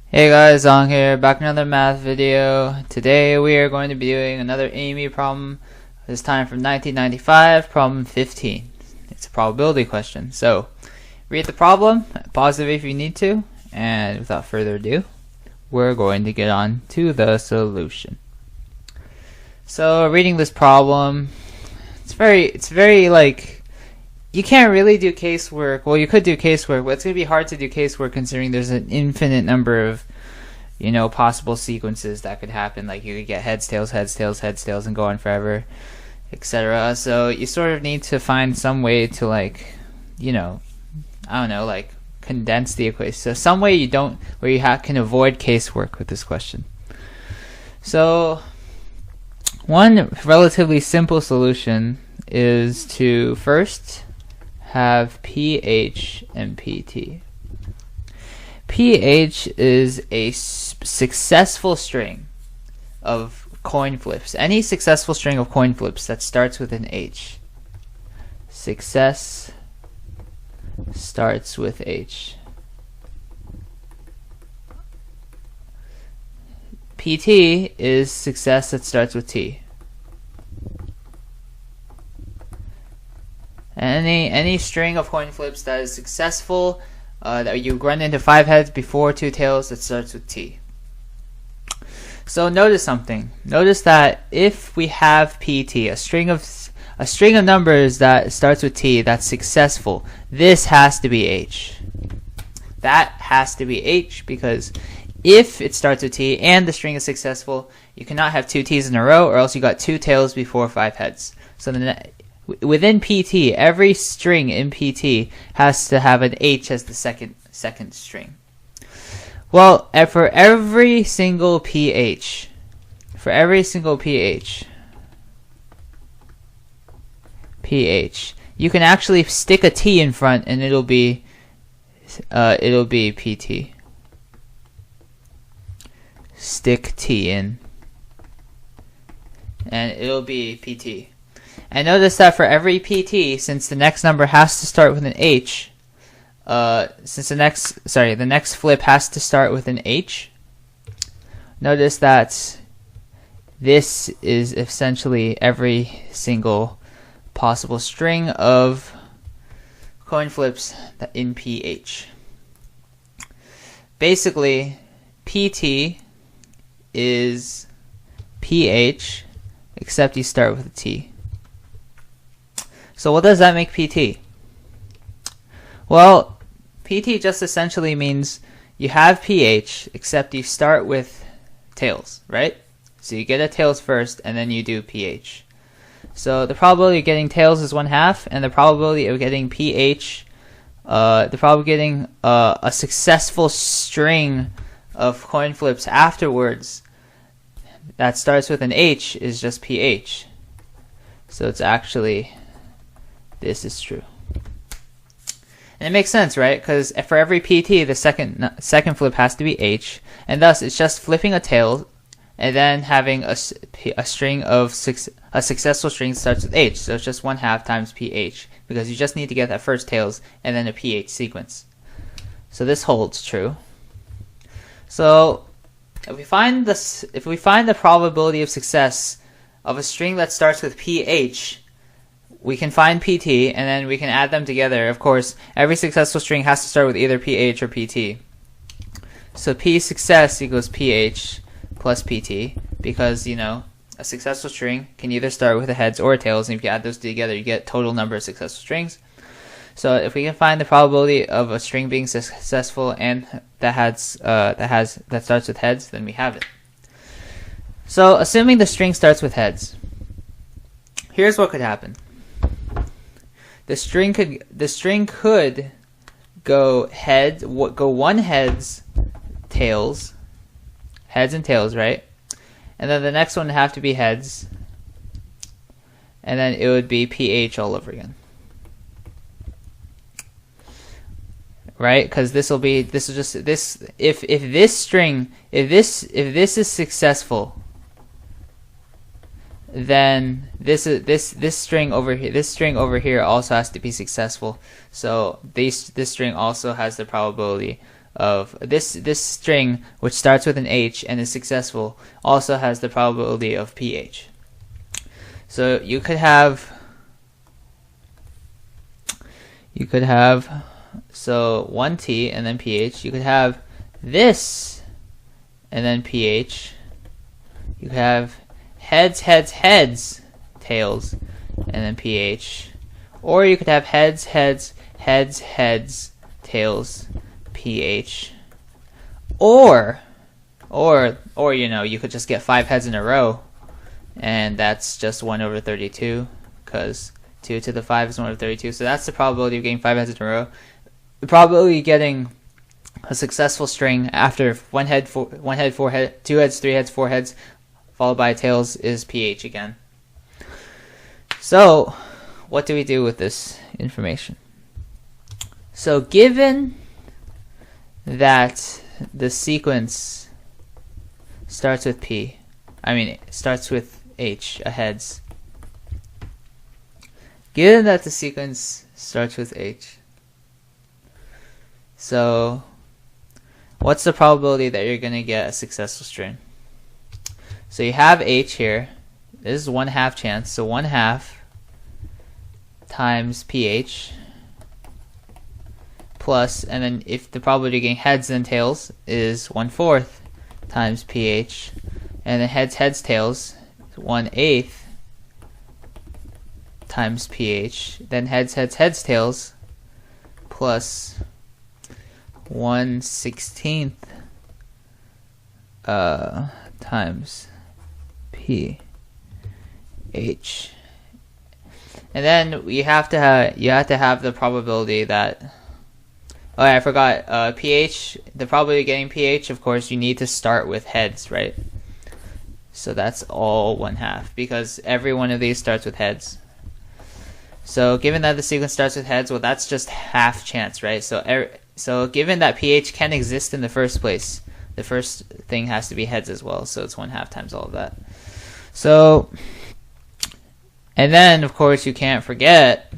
Hey guys, Zong here, back in another math video. Today we are going to be doing another AIMe problem, this time from 1995, problem 15. It's a probability question. So, read the problem, pause it if you need to, and without further ado, we're going to get on to the solution. So, reading this problem, it's very like, you can't really do casework. Well, you could do casework, but it's going to be hard to do casework considering there's an infinite number of, possible sequences that could happen. Like you could get heads, tails, and go on forever, etc. So you sort of need to find some way to condense the equation. So some way where you can avoid casework with this question. So one relatively simple solution is to first have pH and PT. pH is a successful string of coin flips. Any successful string of coin flips that starts with an H. Success starts with H. PT is success that starts with T. Any string of coin flips that is successful, that you run into 5 heads before 2 tails, that starts with T. So notice something. Notice that if we have PT, a string of numbers that starts with T that's successful, this has to be H. That has to be H, because if it starts with T and the string is successful, you cannot have 2 T's in a row, or else you got 2 tails before 5 heads. So within PT, every string in PT has to have an H as the second string. Well, for every single pH, you can actually stick a T in front, and it'll be PT. Stick T in, and it'll be PT. And notice that for every PT, since the next number has to start with an H, the next flip has to start with an H, notice that this is essentially every single possible string of coin flips in pH. Basically, PT is pH, except you start with a T. So what does that make PT? Well, PT just essentially means you have pH, except you start with tails, right? So you get a tails first, and then you do pH. So the probability of getting tails is 1/2, and the probability of getting pH, the probability of getting a successful string of coin flips afterwards that starts with an H is just pH. So it's actually, this is true. And it makes sense, right? Because for every PT, the second flip has to be H, and thus it's just flipping a tail and then having a successful string starts with H. So it's just 1/2 times pH, because you just need to get that first tails and then a pH sequence. So this holds true. So if we find the probability of success of a string that starts with pH, we can find PT, and then we can add them together. Of course, every successful string has to start with either pH or PT. So P success equals pH plus PT, because, a successful string can either start with the heads or tails, and if you add those together, you get total number of successful strings. So if we can find the probability of a string being successful and that starts with heads, then we have it. So assuming the string starts with heads, here's what could happen. The string could go one heads, tails, heads and tails, right? And then the next one would have to be heads, and then it would be pH all over again, right? Because if this is successful, then this string over here also has to be successful. So this string also has the probability of this string, which starts with an H and is successful, also has the probability of pH. So you could have so 1T and then pH. You could have this and then pH. You could have heads, heads, heads, tails, and then pH. Or you could have heads, heads, heads, heads, tails, pH. Or you know, you could just get 5 heads in a row, and that's just 1 over 32, because 2 to the 5 is 1 over 32. So that's the probability of getting 5 heads in a row. The probability of getting a successful string after 1 head, 4 head, 2 heads, 3 heads, 4 heads, followed by tails is pH again. So what do we do with this information? So given that the sequence starts with starts with H, a heads. Given that the sequence starts with H, so what's the probability that you're going to get a successful string? So you have H here. This is 1/2 chance, so 1/2 times pH plus, and then if the probability of getting heads and tails is 1/4 times pH, and then heads, heads, tails 1/8 times pH, then heads, heads, heads, tails plus 1/16 times pH. And then you have to have the probability that, oh yeah, I forgot, pH, the probability of getting pH, of course, you need to start with heads, right? So that's all 1/2, because every one of these starts with heads. So given that the sequence starts with heads, well, that's just half chance, right? So given that pH can exist in the first place, the first thing has to be heads as well, so it's 1/2 times all of that. So, and then, of course, you can't forget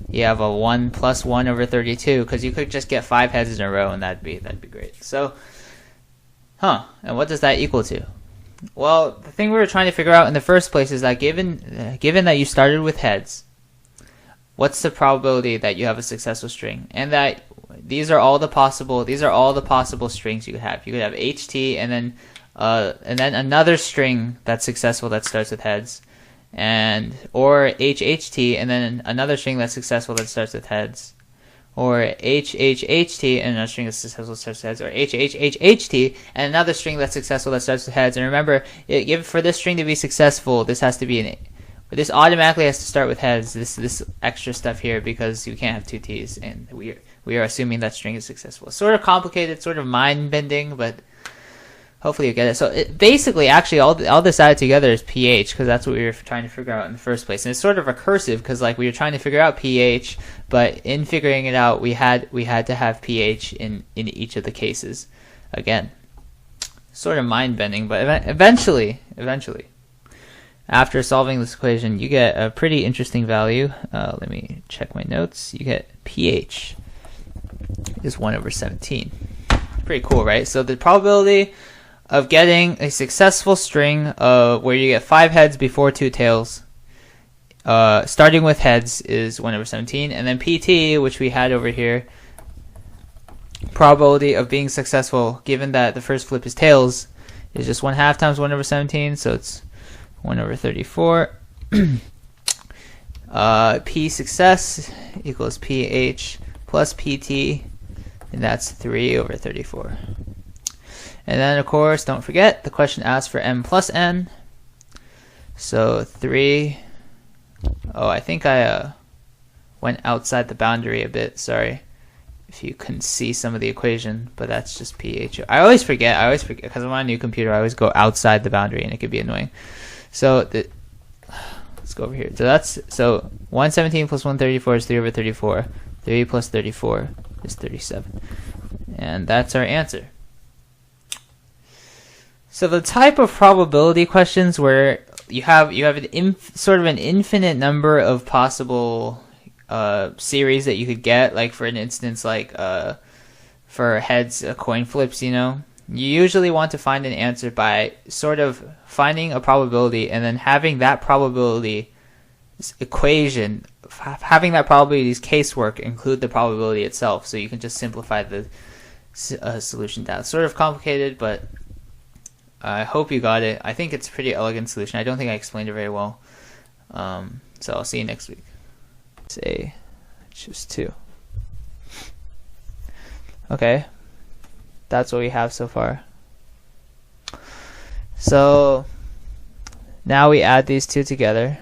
you have a 1 plus 1 over 32, because you could just get 5 heads in a row, and that'd be great. So, and what does that equal to? Well, the thing we were trying to figure out in the first place is that given that you started with heads, what's the probability that you have a successful string? And that these are all the possible strings you could have. You could have HT and then another string that's successful that starts with heads, or HHT and then another string that's successful that starts with heads, or HHHT and another string that's successful that starts with heads, or HHHHT and another string that's successful that starts with heads. And remember, for this string to be successful, this has to be this automatically has to start with heads. This extra stuff here, because you can't have 2 T's, and we are assuming that string is successful. It's sort of complicated, sort of mind bending, but hopefully you get it. So basically, actually, all this added together is pH, because that's what we were trying to figure out in the first place. And it's sort of recursive, because like we were trying to figure out pH, but in figuring it out, we had to have pH in each of the cases. Again, sort of mind bending, but eventually, after solving this equation, you get a pretty interesting value. Let me check my notes. You get pH is 1 over 17. Pretty cool, right? So the probability of getting a successful string where you get 5 heads before 2 tails, starting with heads, is 1 over 17. And then PT, which we had over here, probability of being successful, given that the first flip is tails, is just 1/2 times 1 over 17, so it's 1 over 34. P success equals PH plus PT, and that's 3 over 34. And then, of course, don't forget, the question asks for m plus n. So 3, I think I went outside the boundary a bit, sorry if you couldn't see some of the equation, but that's just pH. I always forget, because I'm on a new computer, I always go outside the boundary, and it could be annoying. So let's go over here. So 117 plus 134 is 3 over 34. 3 plus 34 is 37. And that's our answer. So the type of probability questions where you have sort of an infinite number of possible series that you could get, like for an instance, like for heads coin flips, you usually want to find an answer by sort of finding a probability and then having that probability equation, having that probability's casework include the probability itself, so you can just simplify the solution down. It's sort of complicated, but I hope you got it. I think it's a pretty elegant solution. I don't think I explained it very well. So I'll see you next week. Say, choose 2. Okay, that's what we have so far. So now we add these two together.